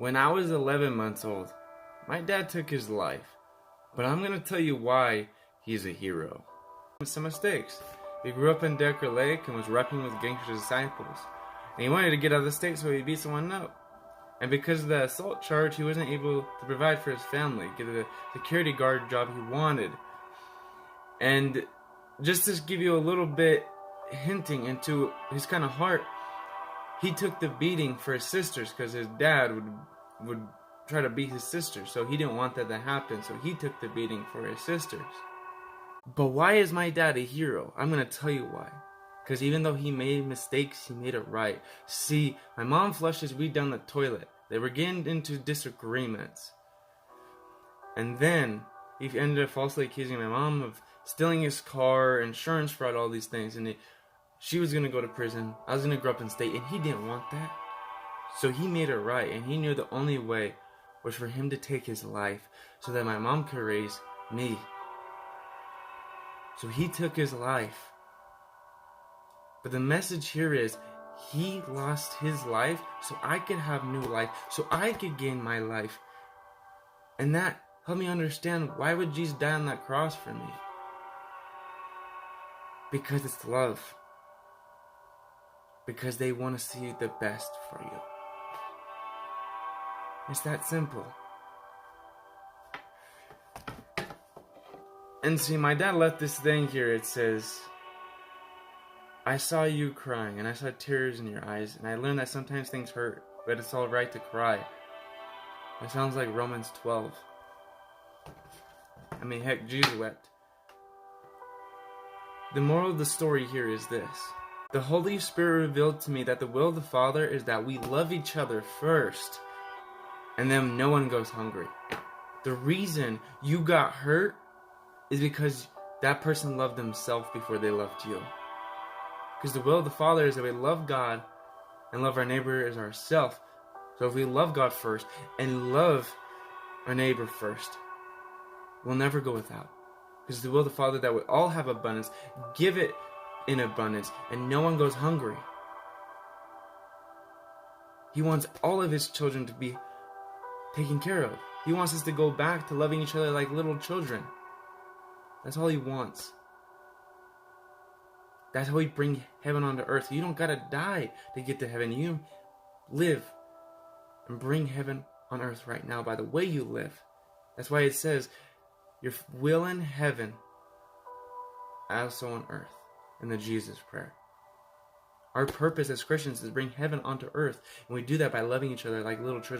When I was 11 months old, my dad took his life. But I'm going to tell you why he's a hero. Some mistakes. He grew up in Decker Lake and was rapping with gangster disciples. And he wanted to get out of the state, so he beat someone up. And because of the assault charge, he wasn't able to provide for his family, get the security guard job he wanted. And just to give you a little bit hinting into his kind of heart, he took the beating for his sisters because his dad would try to beat his sisters. So he didn't want that to happen, so he took the beating for his sisters. But why is my dad a hero? I'm going to tell you why. Because even though he made mistakes, he made it right. See, my mom flushed his weed down the toilet. They were getting into disagreements. And then he ended up falsely accusing my mom of stealing his car, insurance fraud, all these things. And she was going to go to prison. I was going to grow up in state, and he didn't want that. So he made it right, and he knew the only way was for him to take his life so that my mom could raise me. So he took his life. But the message here is, he lost his life so I could have new life, so I could gain my life. And that helped me understand, why would Jesus die on that cross for me? Because it's love. Because they want to see the best for you. It's that simple. And see, my dad left this thing here. It says, I saw you crying, and I saw tears in your eyes, and I learned that sometimes things hurt, but it's all right to cry. It sounds like Romans 12. I mean, heck, Jesus wept. The moral of the story here is this. The Holy Spirit revealed to me that the will of the Father is that we love each other first, and then no one goes hungry. The reason you got hurt is because that person loved themselves before they loved you. Because the will of the Father is that we love God and love our neighbor as ourselves. So if we love God first and love our neighbor first, we'll never go without. Because the will of the Father that we all have abundance, give it in abundance, and no one goes hungry. He wants all of his children to be taken care of. He wants us to go back to loving each other like little children. That's all he wants. That's how we bring heaven onto earth. You don't gotta die to get to heaven. You live and bring heaven on earth right now by the way you live. That's why it says, your will in heaven, as so on earth, in the Jesus prayer. Our purpose as Christians is to bring heaven onto earth, and we do that by loving each other like little children.